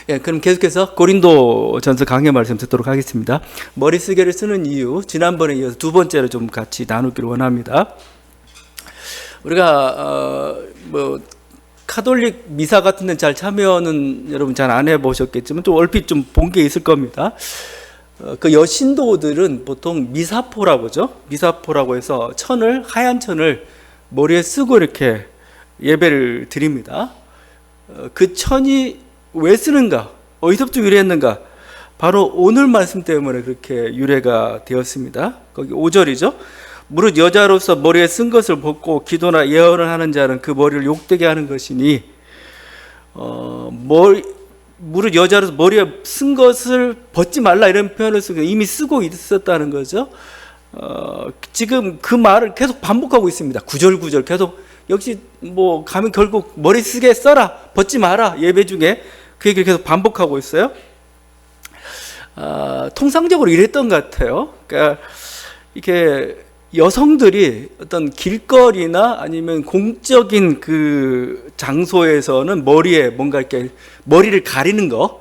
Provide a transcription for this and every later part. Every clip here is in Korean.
예, 그럼 계속해서 고린도전서 강해 말씀 듣도록 하겠습니다. 머리쓰개를 쓰는 이유, 지난번에 이어서 두 번째로 좀 같이 나누기를 원합니다. 우리가 카톨릭 미사 같은 데 잘 참여는 여러분 잘 안 해보셨겠지만 좀 얼핏 좀 본 게 있을 겁니다. 그 여신도들은 보통 미사포라고 하죠. 미사포라고 해서 하얀 천을 머리에 쓰고 이렇게 예배를 드립니다. 그 천이 왜 쓰는가? 어디서부터 유래했는가? 바로 오늘 말씀 때문에 그렇게 유래가 되었습니다. 거기 5절이죠. 무릇 여자로서 머리에 쓴 것을 벗고 기도나 예언을 하는 자는 그 머리를 욕되게 하는 것이니, 무릇 여자로서 머리에 쓴 것을 벗지 말라 이런 표현을 쓰고 이미 쓰고 있었다는 거죠. 지금 그 말을 계속 반복하고 있습니다. 구절구절 계속. 역시 가면 결국 머리 쓰게 써라, 벗지 마라, 예배 중에 그 얘기를 계속 반복하고 있어요. 통상적으로 이랬던 것 같아요. 그러니까 이렇게 여성들이 어떤 길거리나 아니면 공적인 그 장소에서는 머리에 뭔가 이렇게 머리를 가리는 거,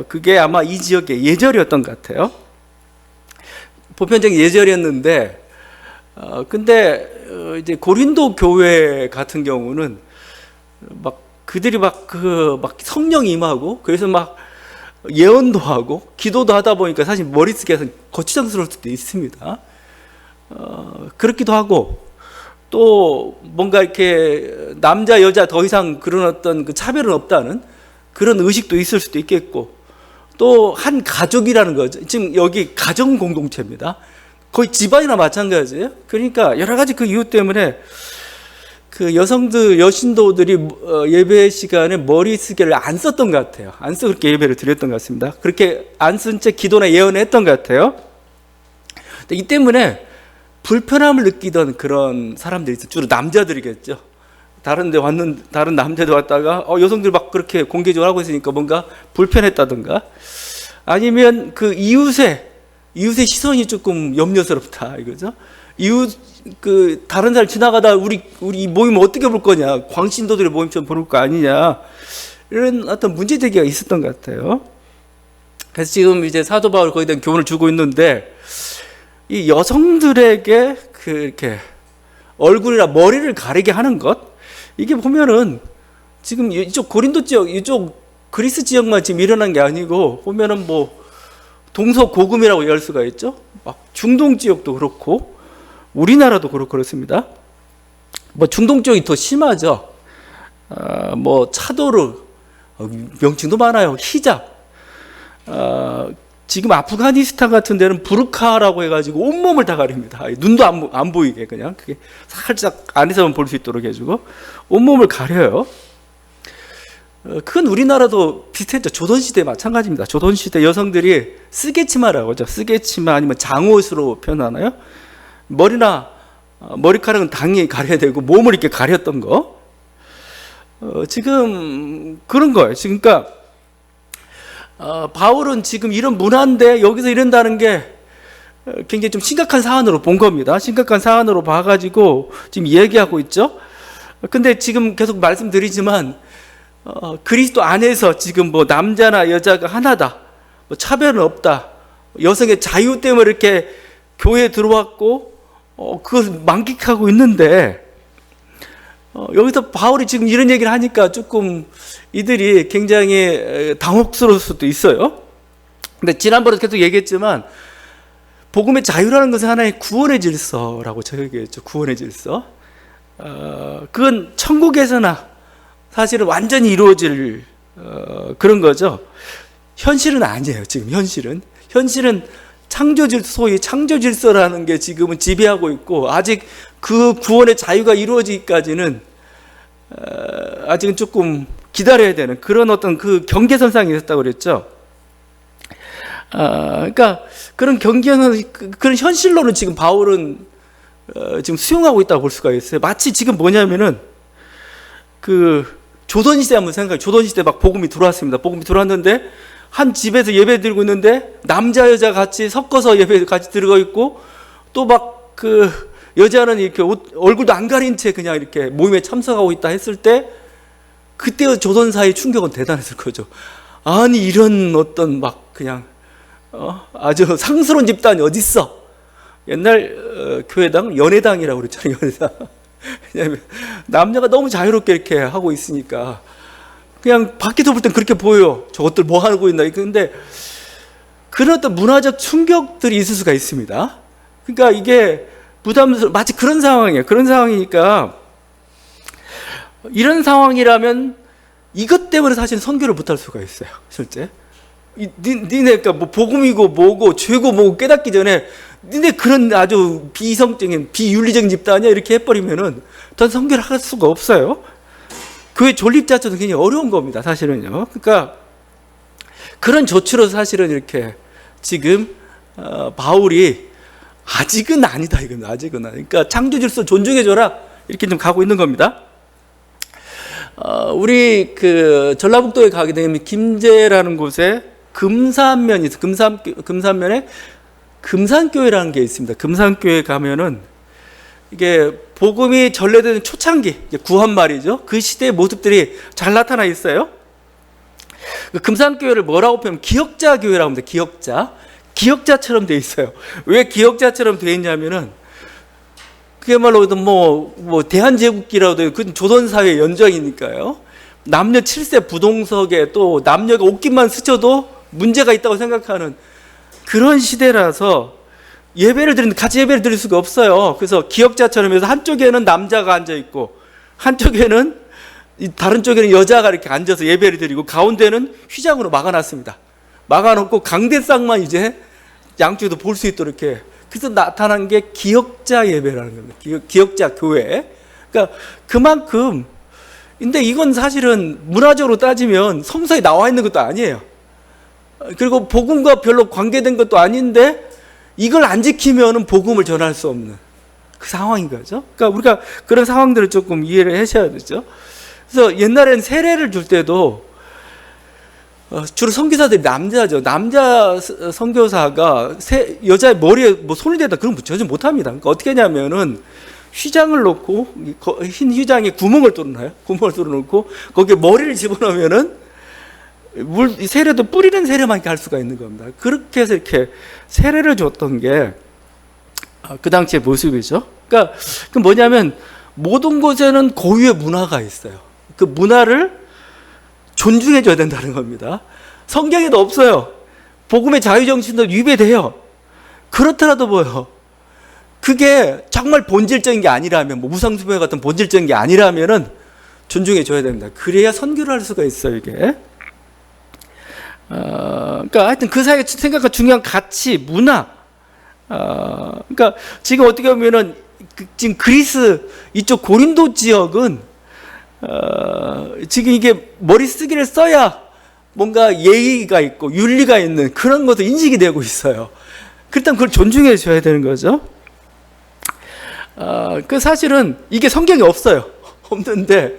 그게 아마 이 지역의 예절이었던 것 같아요. 보편적인 예절이었는데, 근데 이제 고린도 교회 같은 경우는 그들이 성령이 임하고 그래서 예언도 하고 기도도 하다 보니까 사실 머릿속에서 거추장스러울 수도 있습니다. 그렇기도 하고 또 뭔가 이렇게 남자 여자 더 이상 그런 어떤 그 차별은 없다는 그런 의식도 있을 수도 있겠고, 또 한 가족이라는 거죠. 지금 여기 가정 공동체입니다. 거의 집안이나 마찬가지예요. 그러니까 여러 가지 그 이유 때문에 그 여신도들이 예배 시간에 머리 쓰개를 안 썼던 것 같아요. 안 쓰고 그렇게 예배를 드렸던 것 같습니다. 그렇게 안 쓴 채 기도나 예언을 했던 것 같아요. 이 때문에 불편함을 느끼던 그런 사람들이 있어요. 주로 남자들이겠죠. 다른 남자들 왔다가 여성들 그렇게 공개적으로 하고 있으니까 뭔가 불편했다든가, 아니면 그 이웃의 시선이 조금 염려스럽다 이거죠. 다른 사람 지나가다 우리 모임 어떻게 볼 거냐, 광신도들의 모임처럼 볼 거 아니냐, 이런 어떤 문제 제기가 있었던 것 같아요. 그래서 지금 이제 사도 바울이 거기에 대한 교훈을 주고 있는데, 이 여성들에게 이렇게 얼굴이나 머리를 가리게 하는 것, 이게 보면은 지금 이쪽 고린도 지역, 이쪽 그리스 지역만 지금 일어난 게 아니고, 보면은 동서고금이라고 열 수가 있죠. 중동 지역도 그렇고 우리나라도 그렇습니다. 중동 지역이 더 심하죠. 차도르, 명칭도 많아요. 히잡. 지금 아프가니스탄 같은 데는 부르카라고 해가지고 온몸을 다 가립니다. 눈도 안 보이게 그냥 그게 살짝 안에서만 볼 수 있도록 해주고 온몸을 가려요. 그건 우리나라도 비슷했죠. 조선시대 마찬가지입니다. 조선시대 여성들이 쓰개치마라고 하죠. 쓰개치마 아니면 장옷으로 표현하나요? 머리카락은 당연히 가려야 되고 몸을 이렇게 가렸던 거. 지금 그런 거예요. 그러니까 바울은 지금 이런 문화인데 여기서 이런다는 게 굉장히 좀 심각한 사안으로 본 겁니다. 심각한 사안으로 봐가지고 지금 얘기하고 있죠. 근데 지금 계속 말씀드리지만 그리스도 안에서 지금 남자나 여자가 하나다, 차별은 없다, 여성의 자유 때문에 이렇게 교회에 들어왔고 그것을 만끽하고 있는데, 여기서 바울이 지금 이런 얘기를 하니까 조금 이들이 굉장히 당혹스러울 수도 있어요. 근데 지난번에 계속 얘기했지만 복음의 자유라는 것은 하나의 구원의 질서라고 제가 얘기했죠. 구원의 질서. 그건 천국에서나 사실은 완전히 이루어질 그런 거죠. 현실은 아니에요. 지금 현실은 소위 창조 질서라는 게 지금은 지배하고 있고, 아직 그 구원의 자유가 이루어지기까지는 아직은 조금 기다려야 되는 그런 어떤 그 경계선상에 있었다고 그랬죠. 그러니까 그런 그런 현실로는 지금 바울은 지금 수용하고 있다고 볼 수가 있어요. 마치 지금 뭐냐면은 조선시대 한번 생각해요. 조선시대 복음이 들어왔습니다. 복음이 들어왔는데 한 집에서 예배 드리고 있는데 남자 여자 같이 섞어서 예배 같이 들어가 있고, 또 여자는 이렇게 얼굴도 안 가린 채 그냥 이렇게 모임에 참석하고 있다 했을 때, 그때 조선사의 충격은 대단했을 거죠. 아니 이런 어떤 막 그냥 아주 상스러운 집단이 어디 있어? 옛날 교회당 연애당이라고 그랬잖아요. 연애당. 왜냐하면 남녀가 너무 자유롭게 이렇게 하고 있으니까 그냥 밖에서 볼 땐 그렇게 보여요. 저것들 뭐 하고 있나. 근데 그런 어떤 문화적 충격들이 있을 수가 있습니다. 그러니까 이게 부담스러워. 마치 그런 상황이에요. 그런 상황이니까 이런 상황이라면 이것 때문에 사실 선교를 못할 수가 있어요. 실제. 니네가 뭐 복음이고 뭐고 죄고 뭐고 깨닫기 전에 니네 그런 아주 비이성적인 비윤리적인 집단이야 이렇게 해버리면은 더 선교를 할 수가 없어요. 교회 존립 자체도 굉장히 어려운 겁니다. 사실은요. 그러니까 그런 조치로 사실은 이렇게 지금 바울이 아직은 아니다 이건 아직은 아니다. 그러니까 창조 질서 존중해줘라 이렇게 좀 가고 있는 겁니다. 우리 그 전라북도에 가게 되면 김제라는 곳에 금산면이 있어. 금산면에 금산교회라는 게 있습니다. 금산교회 가면은 이게 복음이 전래되는 초창기 구한 말이죠. 그 시대의 모습들이 잘 나타나 있어요. 그 금산교회를 뭐라고 표현하면 기역자 교회라고 합니다. 기역자처럼 돼 있어요. 왜 기역자처럼 돼 있냐면은 그야말로 뭐 대한제국기라도 그건 조선사회 연장이니까요. 남녀 7세 부동석에 또 남녀가 옷깃만 스쳐도 문제가 있다고 생각하는 그런 시대라서 예배를 드리는데 같이 예배를 드릴 수가 없어요. 그래서 기역자처럼 해서 한쪽에는 남자가 앉아 있고 한쪽에는 다른 쪽에는 여자가 이렇게 앉아서 예배를 드리고 가운데는 휘장으로 막아놨습니다. 막아놓고 강대상만 이제 양쪽에도 볼 수 있도록 이렇게. 그래서 나타난 게 기역자 예배라는 겁니다. 기역자 교회. 그러니까 그만큼 근데 이건 사실은 문화적으로 따지면 성서에 나와 있는 것도 아니에요. 그리고 복음과 별로 관계된 것도 아닌데 이걸 안 지키면은 복음을 전할 수 없는 그 상황인 거죠. 그러니까 우리가 그런 상황들을 조금 이해를 하셔야 되죠. 그래서 옛날엔 세례를 줄 때도 주로 선교사들이 남자죠. 남자 선교사가 여자의 머리에 뭐 손을 대다 그런 거 전혀 못합니다. 그러니까 어떻게 하냐면은 휘장을 놓고 흰 휘장에 구멍을 뚫어놔요. 구멍을 뚫어놓고 거기에 머리를 집어넣으면은 세례도 뿌리는 세례만 이렇게 할 수가 있는 겁니다. 그렇게 해서 이렇게 세례를 줬던 게 그 당시의 모습이죠. 그러니까 그 뭐냐면 모든 곳에는 고유의 문화가 있어요. 그 문화를 존중해 줘야 된다는 겁니다. 성경에도 없어요. 복음의 자유정신도 위배돼요. 그렇더라도 뭐요? 그게 정말 본질적인 게 아니라면, 뭐 무상수배 같은 본질적인 게 아니라면은 존중해 줘야 됩니다. 그래야 선교를 할 수가 있어요, 이게. 그러니까 하여튼 그 사이에 생각한 중요한 가치, 문화. 그러니까 지금 어떻게 보면은 지금 그리스 이쪽 고린도 지역은 지금 이게 머리 쓰기를 써야 뭔가 예의가 있고 윤리가 있는 그런 것도 인식이 되고 있어요. 그렇다면 그걸 존중해 줘야 되는 거죠. 그 사실은 이게 성경에 없어요. 없는데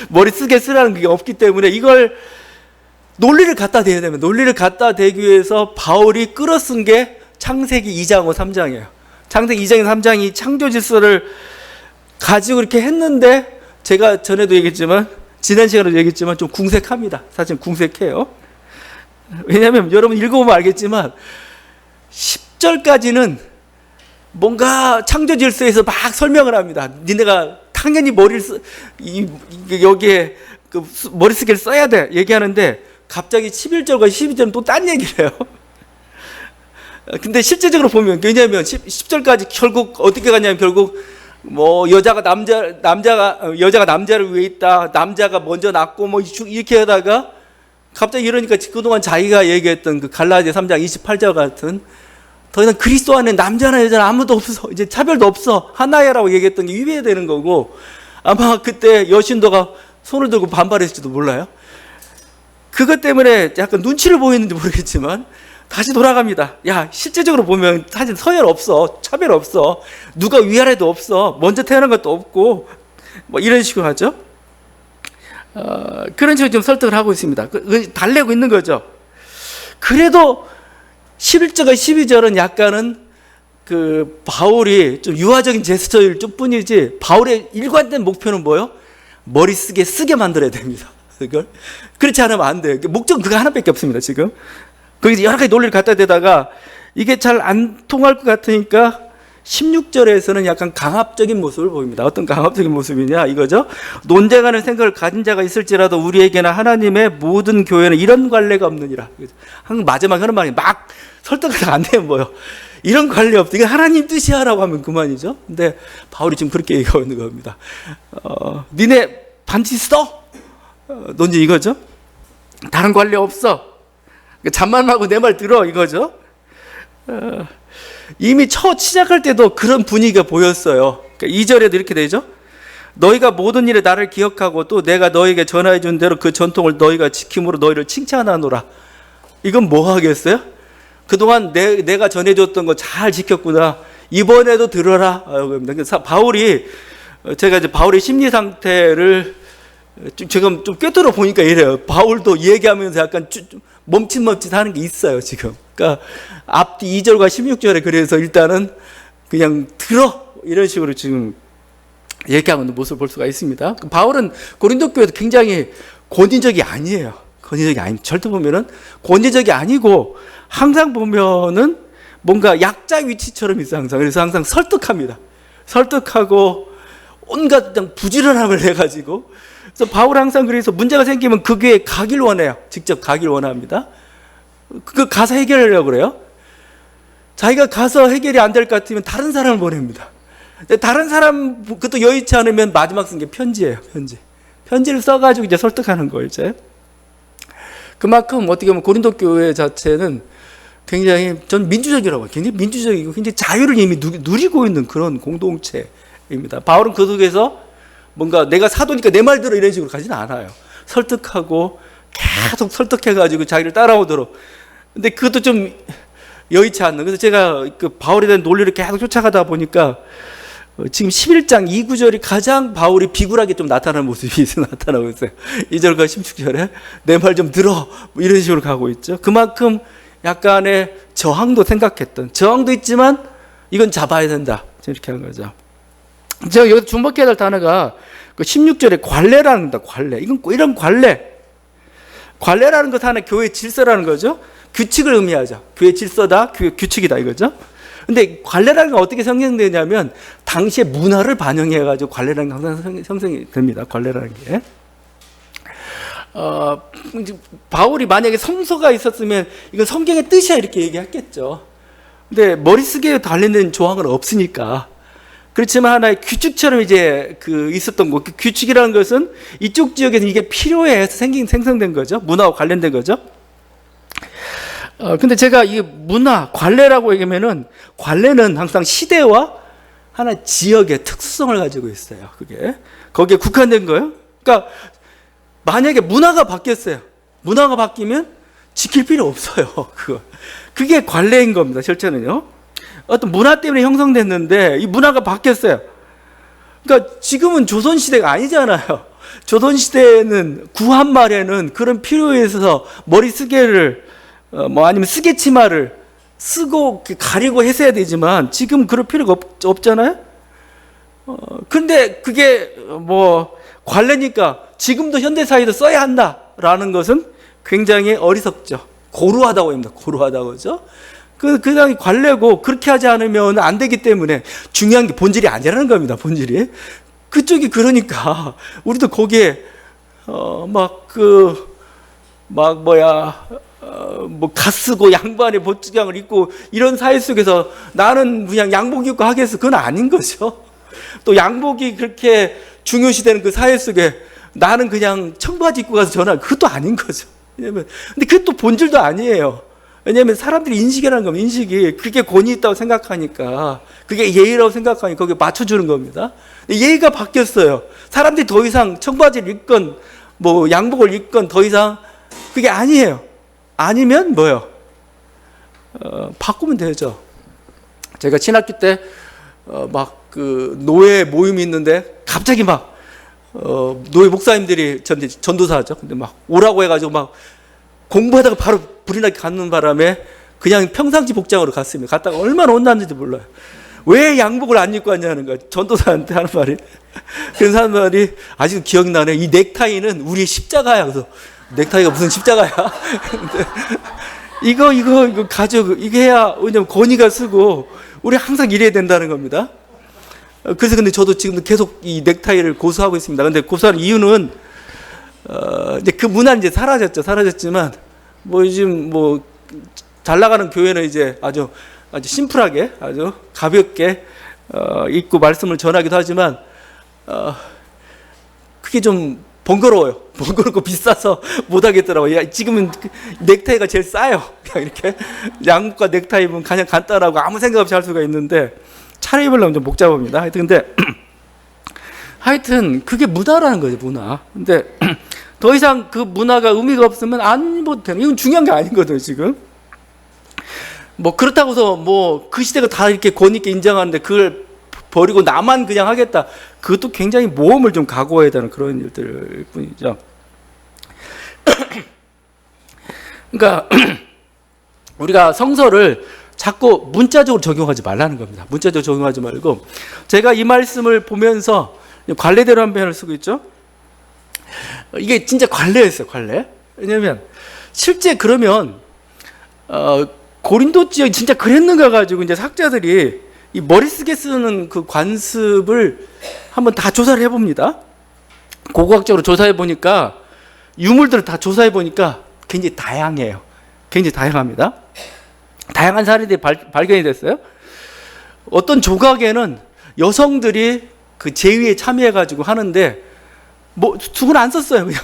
머리 쓰게 쓰라는 게 없기 때문에 이걸 논리를 갖다 대야 되면 논리를 갖다 대기 위해서 바울이 끌어쓴 게 창세기 2장과 3장이에요. 창세기 2장 3장이 창조 질서를 가지고 이렇게 했는데 제가 전에도 얘기했지만 지난 시간에도 얘기했지만 좀 궁색합니다. 사실 궁색해요. 왜냐하면 여러분 읽어보면 알겠지만 10절까지는 뭔가 창조 질서에서 막 설명을 합니다. 니네가 당연히 머리를 여기에 그 머리 쓰기를 써야 돼 얘기하는데 갑자기 11절과 12절은 또 딴 얘기를 해요. 근데 실제적으로 보면 왜냐하면 10절까지 결국 어떻게 가냐면 결국 뭐 여자가 남자를 위해 있다. 남자가 먼저 낳고 뭐 이렇게 하다가 갑자기 이러니까 그동안 자기가 얘기했던 그 갈라디아 3장 28절 같은 더 이상 그리스도 안에 남자나 여자나 아무도 없어. 이제 차별도 없어. 하나야라고 얘기했던 게 위배되는 거고 아마 그때 여신도가 손을 들고 반발했을지도 몰라요. 그것 때문에 약간 눈치를 보이는지 모르겠지만 다시 돌아갑니다. 야, 실제적으로 보면 사실 서열 없어. 차별 없어. 누가 위아래도 없어. 먼저 태어난 것도 없고 뭐 이런 식으로 하죠. 그런 식으로 좀 설득을 하고 있습니다. 달래고 있는 거죠. 그래도 11절과 12절은 약간은 그 바울이 좀 유화적인 제스처일 뿐이지 바울의 일관된 목표는 뭐예요? 머리 쓰게 만들어야 됩니다. 그걸 그렇지 않으면 안 돼요. 목적은 그거 하나밖에 없습니다. 지금 거기서 여러 가지 논리를 갖다 대다가 이게 잘 안 통할 것 같으니까 16절에서는 약간 강압적인 모습을 보입니다. 어떤 강압적인 모습이냐 이거죠. 논쟁하는 생각을 가진 자가 있을지라도 우리에게나 하나님의 모든 교회는 이런 관례가 없느니라. 항상 마지막에 하는 말이 막 설득하다 안 되면 뭐요. 이런 관례 없다. 이게 하나님 뜻이야라고 하면 그만이죠. 근데 바울이 지금 그렇게 얘기하고 있는 겁니다. 니네 반드시 써. 논지 이거죠. 다른 관례 없어. 잠만 말고 내 말 들어 이거죠. 이미 첫 시작할 때도 그런 분위기가 보였어요. 그러니까 2절에도 이렇게 되죠. 너희가 모든 일에 나를 기억하고 또 내가 너희에게 전하여 준 대로 그 전통을 너희가 지킴으로 너희를 칭찬하노라. 이건 뭐 하겠어요? 그동안 내가 전해줬던 거 잘 지켰구나. 이번에도 들어라. 그래서 바울이 제가 이제 바울의 심리 상태를 지금 좀 꿰뚫어 보니까 이래요. 바울도 얘기하면서 약간 멈칫멈칫하는 게 있어요 지금. 그러니까 앞뒤 2절과 16절에 그래서 일단은 그냥 들어 이런 식으로 지금 얘기하고 있는 모습을 볼 수가 있습니다. 바울은 고린도 교회도 굉장히 권위적이 아니에요. 권위적이 아니 절대 보면은 권위적이 아니고 항상 보면은 뭔가 약자 위치처럼 있어 항상. 그래서 항상 설득합니다. 설득하고 온갖 부지런함을 해가지고. 그래서 바울 항상 그래서 문제가 생기면 그 교회에 가길 원해요. 직접 가길 원합니다. 그 가서 해결하려고 그래요. 자기가 가서 해결이 안 될 것 같으면 다른 사람을 보냅니다. 근데 다른 사람 그것도 여의치 않으면 마지막 쓴 게 편지예요. 편지를 써가지고 이제 설득하는 거예요. 이제 그만큼 어떻게 보면 고린도 교회 자체는 굉장히 전 민주적이라고 해요. 굉장히 민주적이고 굉장히 자유를 이미 누리고 있는 그런 공동체입니다. 바울은 그 속에서 뭔가 내가 사도니까 내 말 들어 이런 식으로 가지는 않아요. 설득하고 계속 설득해가지고 자기를 따라오도록. 근데 그것도 좀 여의치 않는. 그래서 제가 그 바울에 대한 논리를 계속 쫓아가다 보니까 지금 11장 2구절이 가장 바울이 비굴하게 좀 나타나는 모습이 나타나고 있어요. 2절과 16절에 내 말 좀 들어 뭐 이런 식으로 가고 있죠. 그만큼 약간의 저항도 생각했던 저항도 있지만 이건 잡아야 된다 이렇게 하는 거죠. 제가 여기 주목해야 될 단어가 그 16절에 관례라는 겁니다. 관례. 이건 이런 관례라는 것 하나 교회 질서라는 거죠. 규칙을 의미하죠. 교회 질서다, 교회 규칙이다 이거죠. 근데 관례라는 건 어떻게 형성되냐면 당시의 문화를 반영해가지고 관례라는 게 항상 형성이 됩니다. 관례라는 게. 바울이 만약에 성서가 있었으면 이건 성경의 뜻이야 이렇게 얘기했겠죠. 근데 머릿속에 관련된 조항은 없으니까. 그렇지만 하나의 규칙처럼 이제 있었던 거. 그 규칙이라는 것은 이쪽 지역에서 이게 필요해서 생성된 거죠. 문화와 관련된 거죠. 근데 제가 이 문화, 관례라고 얘기하면은 관례는 항상 시대와 하나 지역의 특수성을 가지고 있어요. 그게. 거기에 국한된 거예요. 그러니까 만약에 문화가 바뀌었어요. 문화가 바뀌면 지킬 필요 없어요. 그게 관례인 겁니다. 실제는요. 어떤 문화 때문에 형성됐는데 이 문화가 바뀌었어요. 그러니까 지금은 조선시대가 아니잖아요. 조선시대에는 구한 말에는 그런 필요에 있어서 머리쓰개를 아니면 쓰개 치마를 쓰고 가리고 했어야 되지만 지금 그럴 필요가 없잖아요. 근데 그게 관례니까 지금도 현대사회도 써야 한다라는 것은 굉장히 어리석죠. 고루하다고 합니다. 고루하다고 하죠. 그냥 관례고 그렇게 하지 않으면 안 되기 때문에 중요한 게 본질이 아니라는 겁니다. 본질이. 그쪽이 그러니까 우리도 거기에 가쓰고 양반의 보직장을 입고 이런 사회 속에서 나는 그냥 양복 입고 하겠어. 그건 아닌 거죠. 또 양복이 그렇게 중요시되는 그 사회 속에 나는 그냥 청바지 입고 가서 전화 그것도 아닌 거죠. 왜냐면 근데 그게 또 본질도 아니에요. 왜냐하면 사람들이 인식이라는 겁니다. 인식이 그게 권위 있다고 생각하니까 그게 예의라고 생각하니까 거기에 맞춰주는 겁니다. 예의가 바뀌었어요. 사람들이 더 이상 청바지를 입건 양복을 입건 더 이상 그게 아니에요. 아니면 뭐요? 바꾸면 되죠. 제가 신학교 때 노예 모임이 있는데 갑자기 노예 목사님들이 전도사죠. 근데 오라고 해가지고 공부하다가 바로 불이 나게 갔는 바람에 그냥 평상시 복장으로 갔습니다. 갔다가 얼마나 혼났는지 몰라요. 왜 양복을 안 입고 왔냐는 거야. 전도사한테 하는 말이. 그래서 하는 말이 아직도 기억나네. 이 넥타이는 우리의 십자가야. 그래서 넥타이가 무슨 십자가야? 이거 가져. 이게 해야, 왜냐면 권위가 쓰고, 우리 항상 이래야 된다는 겁니다. 그래서 근데 저도 지금 계속 이 넥타이를 고수하고 있습니다. 근데 고수하는 이유는, 이제 그 문화는 이제 사라졌지만, 뭐 요즘 뭐, 잘 나가는 교회는 이제 아주 심플하게, 아주 가볍게, 입고 말씀을 전하기도 하지만, 그게 좀 번거롭고 비싸서 못 하겠더라고요. 야, 지금은 넥타이가 제일 싸요. 그냥 이렇게 양복과 넥타이 입으면 그냥 간단하고 아무 생각 없이 할 수가 있는데 차려입으려면 좀 복잡합니다. 하여튼 그게 문화라는 거죠, 문화. 근데 더 이상 그 문화가 의미가 없으면 안 입어도 되는, 이건 중요한 게 아니거든요, 지금. 뭐 그렇다고 해서 뭐 그 시대가 다 이렇게 권위 있게 인정하는데 그걸 버리고 나만 그냥 하겠다. 그것도 굉장히 모험을 좀 각오해야 되는 그런 일들 뿐이죠. 그러니까 우리가 성서를 자꾸 문자적으로 적용하지 말라는 겁니다. 문자적으로 적용하지 말고, 제가 이 말씀을 보면서 관례대로 한 편을 쓰고 있죠. 이게 진짜 관례였어요, 관례. 왜냐면 실제 그러면 고린도 지역 진짜 그랬는가 가지고 이제 학자들이 이 머리 쓰게 쓰는 그 관습을 한번 다 조사를 해봅니다. 고고학적으로 조사해 보니까, 유물들을 다 조사해 보니까 굉장히 다양해요. 굉장히 다양합니다. 다양한 사례들이 발견이 됐어요. 어떤 조각에는 여성들이 그 제위에 참여해가지고 하는데, 뭐, 수건 안 썼어요, 그냥.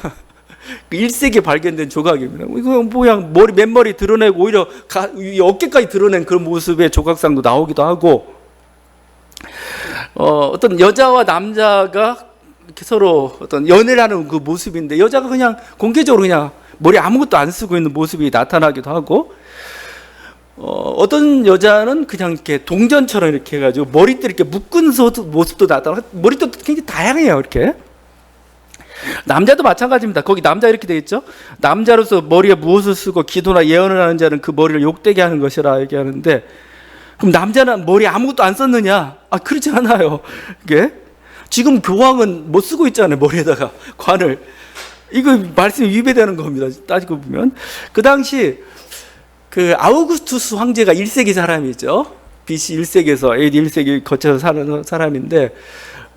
1세기에 발견된 조각입니다. 이거 그냥 맨머리 드러내고 오히려 어깨까지 드러낸 그런 모습의 조각상도 나오기도 하고, 어떤 여자와 남자가 이렇게 서로 어떤 연애를 하는 그 모습인데, 여자가 그냥 공개적으로 그냥 머리 아무것도 안 쓰고 있는 모습이 나타나기도 하고, 어떤 여자는 그냥 이렇게 동전처럼 이렇게 해가지고 머리띠 이렇게 묶은 모습도 나타나고, 머리도 굉장히 다양해요, 이렇게. 남자도 마찬가지입니다. 거기 남자 이렇게 되어 있죠. 남자로서 머리에 무엇을 쓰고 기도나 예언을 하는 자는 그 머리를 욕되게 하는 것이라 얘기하는데, 그럼 남자는 머리 아무것도 안 썼느냐? 아, 그렇지 않아요. 이게 지금 교황은 뭐 쓰고 있잖아요, 머리에다가 관을. 이거 말씀이 위배되는 겁니다, 따지고 보면. 그 당시 그 아우구스투스 황제가 1세기 사람이죠. BC 1세기에서 AD 1세기 거쳐서 사는 사람인데,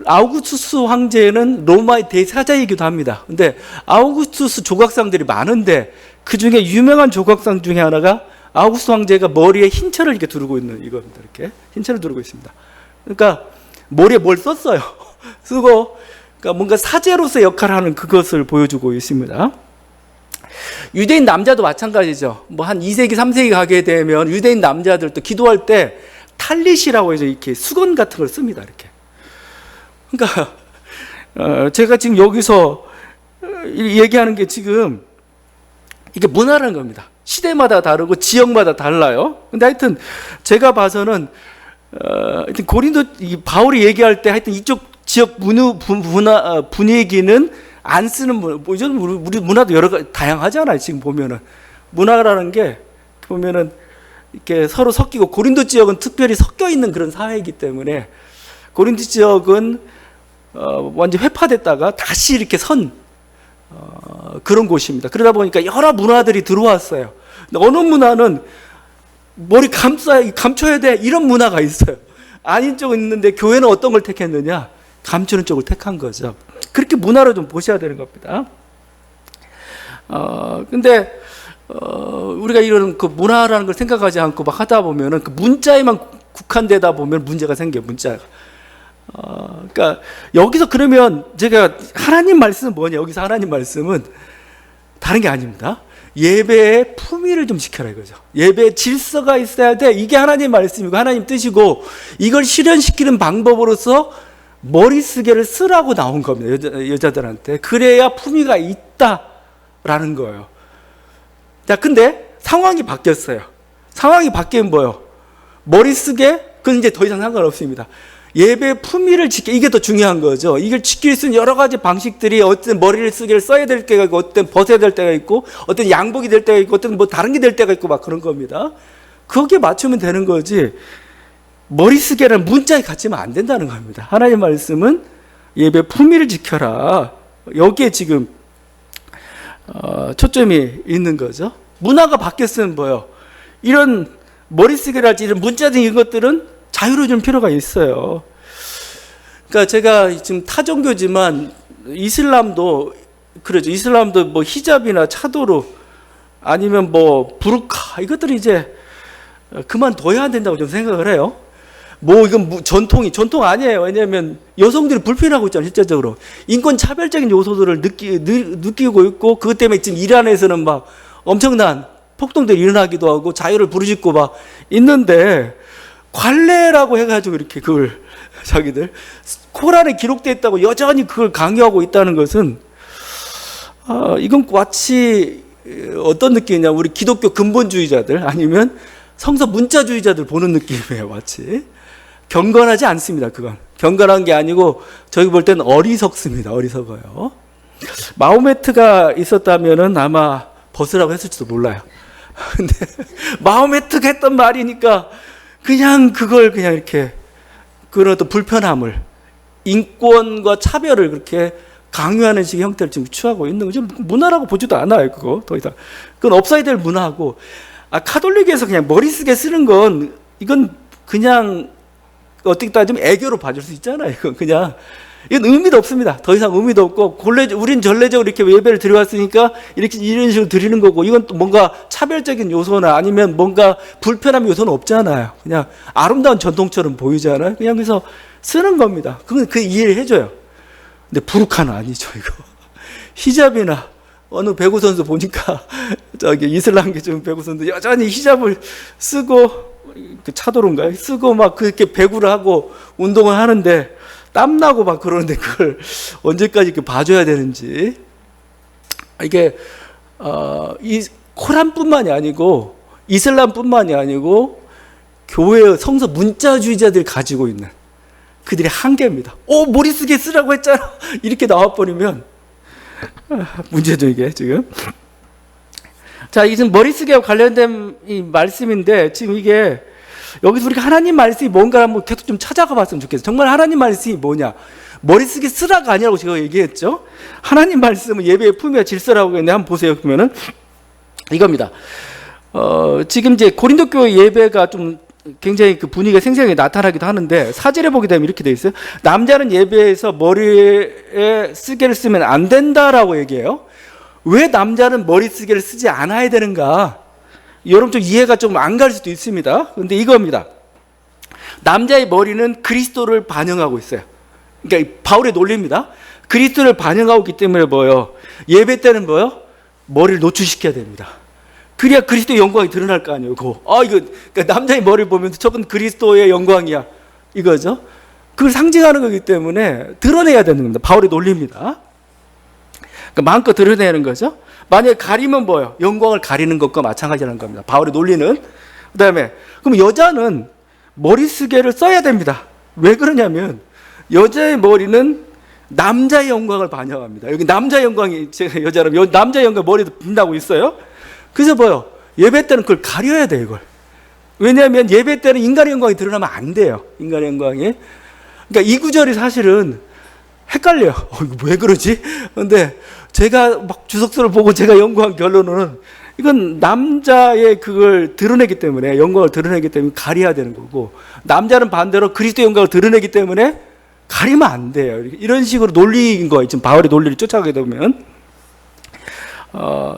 아우구스투스 황제는 로마의 대사자이기도 합니다. 근데 아우구스투스 조각상들이 많은데, 그 중에 유명한 조각상 중에 하나가 아우구스투스 황제가 머리에 흰 철을 이렇게 두르고 있는 이겁니다. 이렇게 흰 철을 두르고 있습니다. 그러니까 머리에 뭘 썼어요. 쓰고, 그러니까 뭔가 사제로서 역할을 하는 그것을 보여주고 있습니다. 유대인 남자도 마찬가지죠. 뭐 한 2세기, 3세기 가게 되면 유대인 남자들도 기도할 때 탈릿이라고 해서 이렇게 수건 같은 걸 씁니다. 이렇게. 그러니까 제가 지금 여기서 얘기하는 게 지금 이게 문화라는 겁니다. 시대마다 다르고 지역마다 달라요. 근데 하여튼 제가 봐서는 하여튼 고린도 바울이 얘기할 때 하여튼 이쪽 지역 분위기는 안 쓰는 문화, 뭐 우리 문화도 여러 가지 다양하잖아요. 지금 보면은 문화라는 게 보면은 이렇게 서로 섞이고, 고린도 지역은 특별히 섞여 있는 그런 사회이기 때문에 고린도 지역은 완전 회파됐다가 다시 이렇게 그런 곳입니다. 그러다 보니까 여러 문화들이 들어왔어요. 근데 어느 문화는 머리 감춰야 돼, 이런 문화가 있어요. 아닌 쪽은 있는데 교회는 어떤 걸 택했느냐? 감추는 쪽을 택한 거죠. 그렇게 문화를 좀 보셔야 되는 겁니다. 근데 우리가 이런 그 문화라는 걸 생각하지 않고 막 하다 보면은 그 문자에만 국한되다 보면 문제가 생겨요, 문자가. 그러니까 여기서 그러면 제가 하나님 말씀은 뭐냐? 여기서 하나님 말씀은 다른 게 아닙니다. 예배의 품위를 좀 지켜라 이거죠. 예배의 질서가 있어야 돼. 이게 하나님 말씀이고 하나님 뜻이고, 이걸 실현시키는 방법으로서 머리쓰개를 쓰라고 나온 겁니다. 여자들한테. 그래야 품위가 있다라는 거예요. 자, 근데 상황이 바뀌었어요. 상황이 바뀌면 뭐예요? 머리쓰개? 그건 이제 더 이상 상관없습니다. 예배 품위를 이게 더 중요한 거죠. 이걸 지킬 수 있는 여러 가지 방식들이, 어떤 머리를 쓰기를 써야 될 때가 있고, 어떤 벗어야 될 때가 있고, 어떤 양복이 될 때가 있고, 어떤 뭐 다른 게 될 때가 있고 막 그런 겁니다. 거기에 맞추면 되는 거지. 머리쓰개라는 문자에 갇히면 안 된다는 겁니다. 하나님 말씀은 예배 품위를 지켜라. 여기에 지금 초점이 있는 거죠. 문화가 바뀌었으면 뭐요? 이런 머리쓰개랄지 이런 문자적인 이런 것들은 자유로워질 필요가 있어요. 그러니까 제가 지금 타종교지만 이슬람도 그러죠. 이슬람도 뭐 히잡이나 차도르 아니면 뭐 부르카 이것들이 이제 그만둬야 된다고 저는 생각을 해요. 뭐 이건 전통 아니에요. 왜냐하면 여성들이 불편하고 있잖아요. 실제적으로 인권 차별적인 요소들을 느끼고 있고 그것 때문에 지금 이란에서는 막 엄청난 폭동들이 일어나기도 하고 자유를 부르짖고 막 있는데 관례라고 해가지고 이렇게 그걸 자기들 코란에 기록되어 있다고 여전히 그걸 강요하고 있다는 것은 이건 마치 어떤 느낌이냐 우리 기독교 근본주의자들 아니면 성서 문자주의자들 보는 느낌이에요. 마치 경건하지 않습니다. 그건 경건한 게 아니고 저희 볼 때는 어리석습니다. 어리석어요. 마호메트가 있었다면은 아마 벗으라고 했을지도 몰라요. 근데 마호메트가 했던 말이니까 그냥 그걸 그냥 이렇게 그런 어떤 불편함을 인권과 차별을 그렇게 강요하는 식의 형태를 지금 취하고 있는 거죠. 문화라고 보지도 않아요. 그거 더 이상 그건 없어야 될 문화고 카톨릭에서 그냥 머리쓰게 쓰는 건 이건 그냥 어떻게 따지면 애교로 봐줄 수 있잖아요. 이건 그냥 이건 의미도 없습니다. 더 이상 의미도 없고 우린 전례적으로 이렇게 예배를 드려왔으니까 이렇게 이런 식으로 드리는 거고 이건 또 뭔가 차별적인 요소나 아니면 뭔가 불편함 요소는 없잖아요. 그냥 아름다운 전통처럼 보이잖아요. 그냥 그래서 쓰는 겁니다. 그건 그 이해를 해줘요. 근데 부르카는 아니죠. 이거 히잡이나 어느 배구 선수 보니까 저기 이슬람계 좀 배구 선수 여전히 히잡을 쓰고 그 차도로인가요? 쓰고 막 그렇게 배구를 하고 운동을 하는데 땀나고 막 그러는데 그걸 언제까지 이렇게 봐줘야 되는지 이게 이 코란뿐만이 아니고 이슬람뿐만이 아니고 교회의 성서 문자주의자들이 가지고 있는 그들의 한계입니다. 머리쓰게 쓰라고 했잖아. 이렇게 나와버리면 문제죠 이게 지금. 자, 이게 지금 머리쓰기와 관련된 이 말씀인데 지금 이게 여기서 우리가 하나님 말씀이 뭔가 한번 계속 좀 찾아가 봤으면 좋겠어요. 정말 하나님 말씀이 뭐냐? 머리쓰기 쓰라가 아니라고 제가 얘기했죠. 하나님 말씀은 예배의 품위와 질서라고 했는데 한번 보세요. 그러면은 이겁니다. 지금 이제 고린도 교회 예배가 좀 굉장히 그 분위기가 생생하게 나타나기도 하는데 사절에 보게 되면 이렇게 돼 있어요. 남자는 예배에서 머리에 쓰개를 쓰면 안 된다라고 얘기해요. 왜 남자는 머리쓰개를 쓰지 않아야 되는가? 여러분 좀 이해가 좀 안 갈 수도 있습니다. 근데 이겁니다. 남자의 머리는 그리스도를 반영하고 있어요. 그러니까 바울의 논리입니다. 그리스도를 반영하고 있기 때문에 뭐예요? 예배 때는 뭐예요? 머리를 노출시켜야 됩니다. 그래야 그리스도의 영광이 드러날 거 아니에요. 이거 그러니까 남자의 머리를 보면 저건 그리스도의 영광이야. 이거죠. 그걸 상징하는 거기 때문에 드러내야 되는 겁니다. 바울의 논리입니다. 그러니까 마음껏 드러내는 거죠. 만약에 가리면 뭐예요? 영광을 가리는 것과 마찬가지라는 겁니다. 바울의 논리는. 그 다음에 그럼 여자는 머리쓰개를 써야 됩니다. 왜 그러냐면 여자의 머리는 남자의 영광을 반영합니다. 여기 남자의 영광이 제가 여자라면 남자의 영광 머리도 빛나고 있어요. 그래서 뭐예요? 예배 때는 그걸 가려야 돼요. 이걸. 왜냐하면 예배 때는 인간의 영광이 드러나면 안 돼요. 인간의 영광이. 그러니까 이 구절이 사실은 헷갈려요. 이거 왜 그러지? 근데 제가 막 주석서를 보고 제가 연구한 결론은 이건 남자의 그걸 드러내기 때문에 영광을 드러내기 때문에 가려야 되는 거고 남자는 반대로 그리스도의 영광을 드러내기 때문에 가리면 안 돼요. 이런 식으로 논리인 거예요. 지금 바울의 논리를 쫓아가게 되면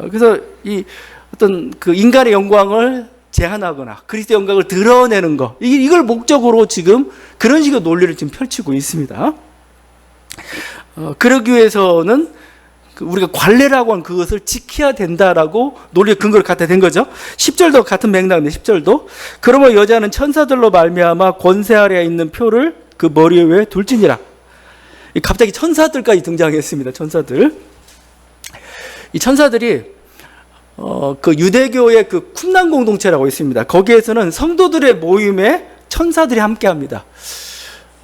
그래서 이 어떤 그 인간의 영광을 제한하거나 그리스도의 영광을 드러내는 거 이걸 목적으로 지금 그런 식의 논리를 지금 펼치고 있습니다. 그러기 위해서는 우리가 관례라고 한 그것을 지켜야 된다라고 논리의 근거를 갖다 댄 거죠. 10절도 같은 맥락인데 10절도 그러면 여자는 천사들로 말미암아 권세 아래에 있는 표를 그 머리 위에 둘지니라. 갑자기 천사들까지 등장했습니다. 천사들. 이 천사들이 그 유대교의 그 쿰난 공동체라고 있습니다. 거기에서는 성도들의 모임에 천사들이 함께합니다.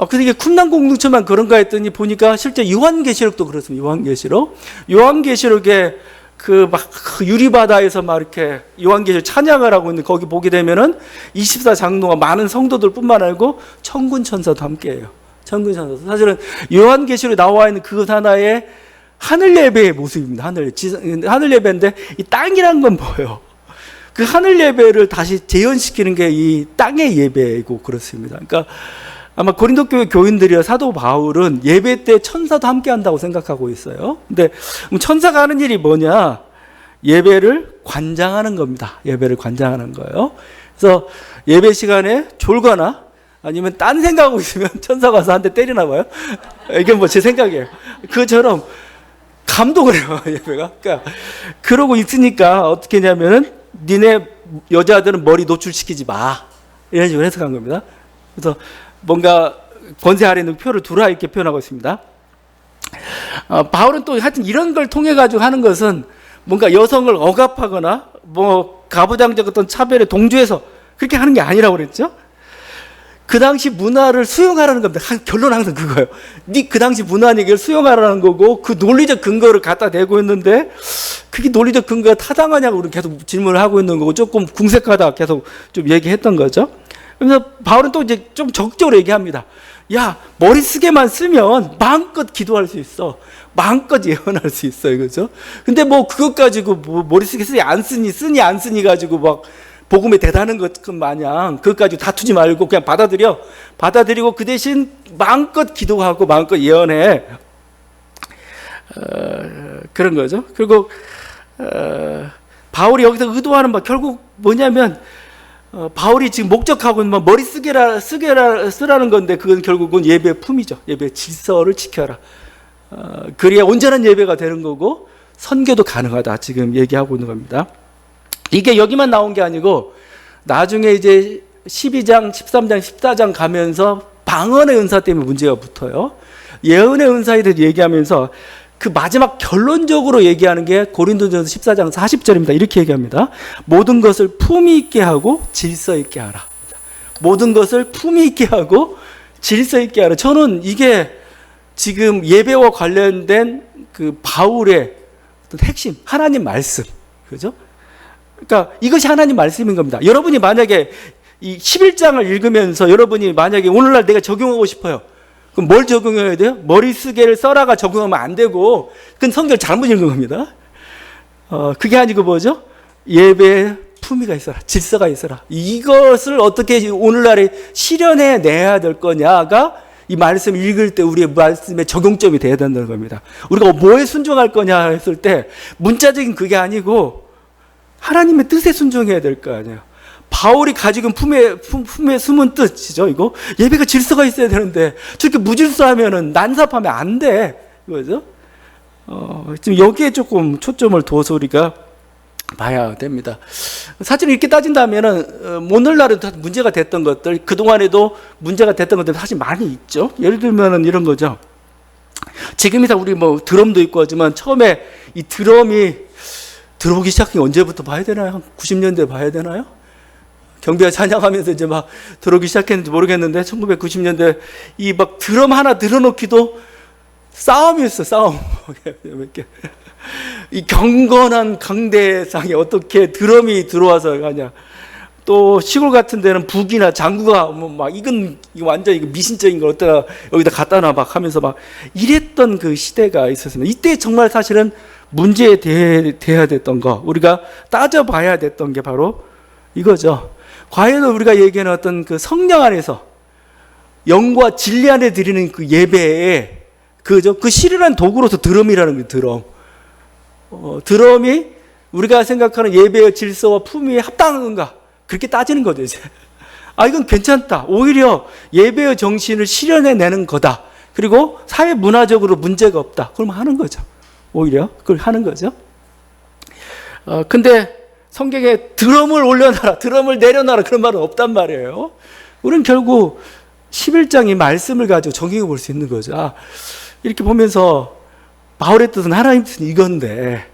그래서 이게 쿰난 공동체만 그런가 했더니 보니까 실제 요한계시록도 그렇습니다. 요한계시록에 그 유리바다에서 막 이렇게 요한계시록 찬양을 하고 있는 거기 보게 되면은 24장로가 많은 성도들뿐만 아니고 천군 천사도 함께해요. 천군 천사도. 사실은 요한계시록에 나와 있는 그 하나의 하늘 예배의 모습입니다. 하늘 예배인데 이 땅이란 건 뭐예요? 그 하늘 예배를 다시 재현시키는 게 이 땅의 예배이고 그렇습니다. 그러니까 아마 고린도 교회 교인들이나 사도 바울은 예배 때 천사도 함께 한다고 생각하고 있어요. 근데 천사가 하는 일이 뭐냐? 예배를 관장하는 겁니다. 예배를 관장하는 거예요. 그래서 예배 시간에 졸거나 아니면 딴 생각하고 있으면 천사가 와서 한 대 때리나 봐요. 이게 뭐 제 생각이에요. 그처럼 감동을 해요, 예배가. 그러니까 그러고 있으니까 어떻게 하냐면은 니네 여자들은 머리 노출시키지 마. 이런 식으로 해석한 겁니다. 그래서 뭔가 권세 아래 있는 표를 두라 이렇게 표현하고 있습니다. 바울은 또 하여튼 이런 걸 통해 가지고 하는 것은 뭔가 여성을 억압하거나 뭐 가부장적 어떤 차별에 동조해서 그렇게 하는 게 아니라고 그랬죠. 그 당시 문화를 수용하라는 겁니다. 결론은 항상 그거예요. 그 당시 문화 얘기를 수용하라는 거고 그 논리적 근거를 갖다 대고 있는데 그게 논리적 근거가 타당하냐고 우리는 계속 질문을 하고 있는 거고 조금 궁색하다 계속 좀 얘기했던 거죠. 그래서 바울은 또 이제 좀 적극적으로 얘기합니다. 야, 머리쓰개만 쓰면 마음껏 기도할 수 있어. 마음껏 예언할 수 있어. 이거죠. 근데 뭐 그것 가지고 뭐 머리쓰개 쓰니 안 쓰니 가지고 막 복음에 대단한 것 마냥 그것까지 다투지 말고 그냥 받아들이고 그 대신 마음껏 기도하고 마음껏 예언해. 그런 거죠. 그리고 바울이 여기서 의도하는 바 결국 뭐냐면 바울이 지금 목적하고 있는 머리 쓰라는 건데 그건 결국은 예배의 품이죠. 예배의 질서를 지켜라. 그래야 온전한 예배가 되는 거고 선교도 가능하다. 지금 얘기하고 있는 겁니다. 이게 여기만 나온 게 아니고 나중에 이제 12장, 13장, 14장 가면서 방언의 은사 때문에 문제가 붙어요. 예언의 은사에 대해서 얘기하면서 그 마지막 결론적으로 얘기하는 게 고린도전서 14장 40절입니다. 이렇게 얘기합니다. 모든 것을 품위 있게 하고 질서 있게 하라. 모든 것을 품위 있게 하고 질서 있게 하라. 저는 이게 지금 예배와 관련된 그 바울의 어떤 핵심, 하나님 말씀. 그죠? 그러니까 이것이 하나님 말씀인 겁니다. 여러분이 만약에 이 11장을 읽으면서 여러분이 만약에 오늘날 내가 적용하고 싶어요. 그럼 뭘 적용해야 돼요? 머리쓰개를 써라가 적용하면 안 되고 그건 성경을 잘못 읽은 겁니다. 그게 아니고 뭐죠? 예배에 품위가 있어라. 질서가 있어라. 이것을 어떻게 오늘날에 실현해 내야 될 거냐가 이 말씀을 읽을 때 우리의 말씀의 적용점이 돼야 된다는 겁니다. 우리가 뭐에 순종할 거냐 했을 때 문자적인 그게 아니고 하나님의 뜻에 순종해야 될 거 아니에요. 바울이 가지고 품에 숨은 뜻이죠. 이거 예배가 질서가 있어야 되는데 저렇게 무질서하면은 난삽하면 안 돼. 그거죠? 지금 여기에 조금 초점을 둬서 우리가 봐야 됩니다. 사실 이렇게 따진다면은 오늘날에 문제가 됐던 것들, 그 동안에도 문제가 됐던 것들 사실 많이 있죠. 예를 들면은 이런 거죠. 지금이다 우리 뭐 드럼도 있고 하지만 처음에 이 드럼이 들어오기 시작한 게 언제부터 봐야 되나요? 한 90년대 봐야 되나요? 경비가 찬양하면서 이제 막 들어오기 시작했는지 모르겠는데 1990년대 이 막 드럼 하나 들어놓기도 싸움이었어. 싸움. 이 경건한 강대상에 어떻게 드럼이 들어와서 가냐. 또 시골 같은 데는 북이나 장구가 뭐 막 이건 완전 이거 미신적인 걸 어디다 여기다 갖다 놔 막 하면서 막 이랬던 그 시대가 있었습니다. 이때 정말 사실은 문제에 대해야 됐던 거, 우리가 따져봐야 됐던 게 바로 이거죠. 과연 우리가 얘기하는 어떤 그 성령 안에서 영과 진리 안에 드리는 그 예배에 그 실현한 도구로서 드럼이라는 게 드럼. 드럼이 우리가 생각하는 예배의 질서와 품위에 합당한가? 그렇게 따지는 거죠, 이제. 이건 괜찮다. 오히려 예배의 정신을 실현해내는 거다. 그리고 사회 문화적으로 문제가 없다. 그럼 하는 거죠. 오히려 그걸 하는 거죠. 근데 성경에 드럼을 올려놔라, 드럼을 내려놔라 그런 말은 없단 말이에요. 우리는 결국 11장의 말씀을 가지고 적용해 볼 수 있는 거죠. 이렇게 보면서 바울의 뜻은 하나님 뜻은 이건데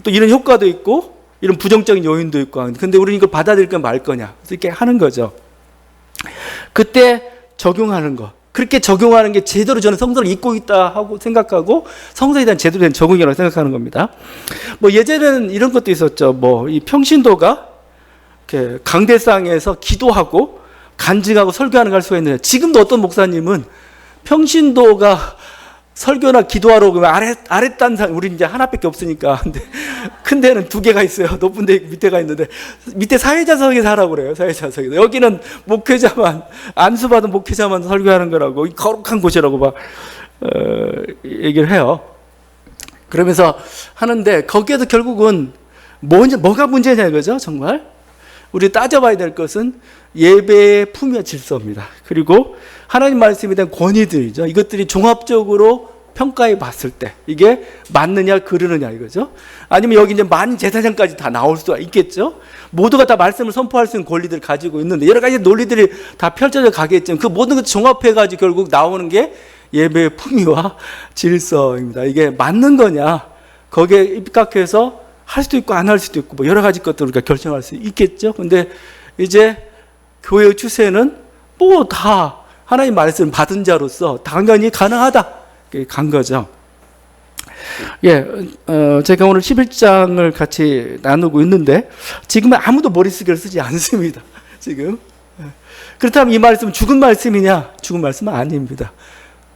또 이런 효과도 있고 이런 부정적인 요인도 있고 근데 우리는 이걸 받아들일 거냐 말 거냐 이렇게 하는 거죠. 그때 적용하는 거. 그렇게 적용하는 게 제대로 저는 성서를 읽고 있다 하고 생각하고 성서에 대한 제대로 된 적응이라고 생각하는 겁니다. 뭐 예전에는 이런 것도 있었죠. 뭐 이 평신도가 이렇게 강대상에서 기도하고 간증하고 설교하는 걸 할 수가 있는데, 지금도 어떤 목사님은 평신도가 설교나 기도하러 그러면 아랫단상, 우리 이제 하나밖에 없으니까. 근데 큰 데는 두 개가 있어요. 높은 데 밑에가 있는데, 밑에 사회자석에서 하라고 그래요. 사회자석에서. 여기는 목회자만, 안수받은 목회자만 설교하는 거라고, 거룩한 곳이라고 막 얘기를 해요. 그러면서 하는데, 거기에도 결국은 뭐가 문제냐 이거죠, 정말. 우리 따져봐야 될 것은 예배의 품위와 질서입니다. 그리고 하나님 말씀에 대한 권위들이죠. 이것들이 종합적으로 평가해 봤을 때 이게 맞느냐 그르느냐 이거죠. 아니면 여기 이제 만 제사장까지 다 나올 수가 있겠죠. 모두가 다 말씀을 선포할 수 있는 권리들을 가지고 있는데 여러 가지 논리들이 다 펼쳐져 가겠지만 그 모든 것을 종합해 가지고 결국 나오는 게 예배의 품위와 질서입니다. 이게 맞는 거냐, 거기에 입각해서 할 수도 있고 안 할 수도 있고 뭐 여러 가지 것들을 우리가 결정할 수 있겠죠. 근데 이제 교회의 추세는 뭐 다 하나님 말씀 받은 자로서 당연히 가능하다 간 거죠. 제가 오늘 11장을 같이 나누고 있는데 지금은 아무도 머릿속을 쓰지 않습니다. 지금. 그렇다면 이 말씀은 죽은 말씀이냐? 죽은 말씀은 아닙니다.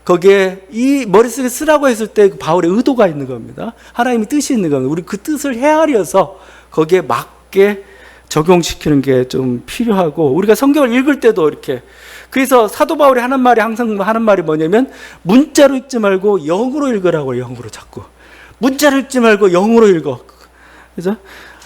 거기에 이 머릿속에 쓰라고 했을 때 바울의 의도가 있는 겁니다. 하나님의 뜻이 있는 겁니다. 우리 그 뜻을 헤아려서 거기에 맞게 적용시키는 게 좀 필요하고, 우리가 성경을 읽을 때도 이렇게, 그래서 사도 바울이 항상 하는 말이 뭐냐면 문자로 읽지 말고 영으로 읽으라고. 영으로 자꾸 문자로 읽지 말고 영으로 읽어. 그래서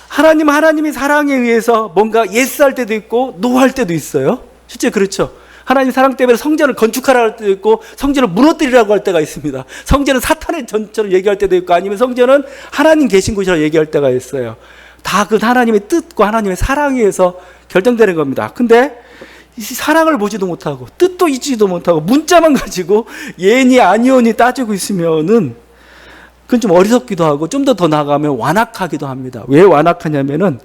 하나님의 사랑에 의해서 뭔가 예스할 때도 있고 노할 때도 있어요. 실제 그렇죠. 하나님 사랑 때문에 성전을 건축하라 할 때도 있고 성전을 무너뜨리라고 할 때가 있습니다. 성전은 사탄의 전처럼 얘기할 때도 있고, 아니면 성전은 하나님 계신 곳이라고 얘기할 때가 있어요. 다 그 하나님의 뜻과 하나님의 사랑에 의해서 결정되는 겁니다. 근데 이 사랑을 보지도 못하고 뜻도 잊지도 못하고 문자만 가지고 예니 아니오니 따지고 있으면은 그건 좀 어리석기도 하고 좀 더 나아가면 완악하기도 합니다. 왜 완악하냐면은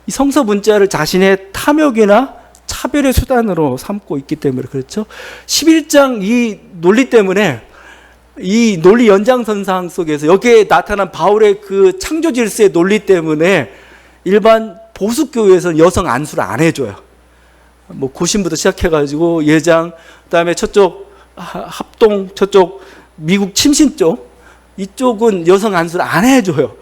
이 성서 문자를 자신의 탐욕이나 차별의 수단으로 삼고 있기 때문에 그렇죠. 11장 이 논리 때문에, 이 논리 연장선상 속에서 여기에 나타난 바울의 그 창조 질서의 논리 때문에 일반 보수교회에서는 여성 안수를 안 해줘요. 뭐 고신부터 시작해가지고 예장, 그다음에 저쪽 합동, 저쪽 미국 침신 쪽, 이쪽은 여성 안수를 안 해줘요.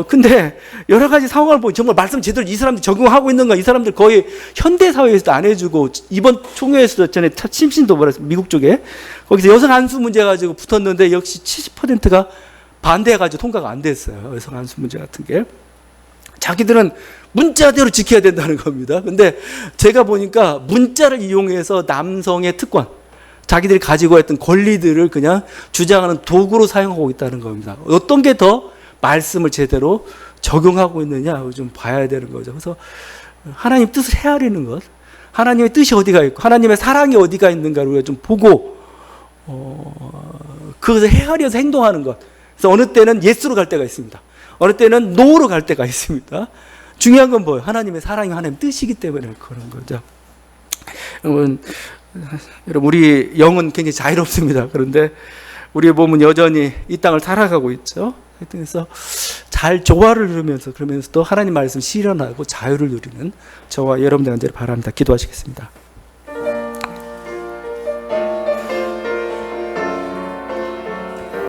근데 여러 가지 상황을 보면 정말 말씀 제대로 이 사람들 적용하고 있는가, 이 사람들 거의 현대사회에서도 안 해주고, 이번 총회에서도 전에 침신도 미국 쪽에 거기서 여성 안수 문제 가지고 붙었는데 역시 70%가 반대해가지고 통과가 안 됐어요. 여성 안수 문제 같은 게. 자기들은 문자대로 지켜야 된다는 겁니다. 근데 제가 보니까 문자를 이용해서 남성의 특권, 자기들이 가지고 있던 권리들을 그냥 주장하는 도구로 사용하고 있다는 겁니다. 어떤 게 더 말씀을 제대로 적용하고 있느냐 좀 봐야 되는 거죠. 그래서 하나님 뜻을 헤아리는 것, 하나님의 뜻이 어디가 있고 하나님의 사랑이 어디가 있는가를 우리가 좀 보고 그것을 헤아려서 행동하는 것. 그래서 어느 때는 예스로 갈 때가 있습니다. 어느 때는 노로 갈 때가 있습니다. 중요한 건 뭐예요? 하나님의 사랑이 하나님의 뜻이기 때문에 그런 거죠. 여러분, 우리 영은 굉장히 자유롭습니다. 그런데 우리의 몸은 여전히 이 땅을 살아가고 있죠. 그래서 잘 조화를 이루면서, 그러면서 또 하나님 말씀 실현하고 자유를 누리는 저와 여러분들 간절히 바랍니다. 기도하시겠습니다.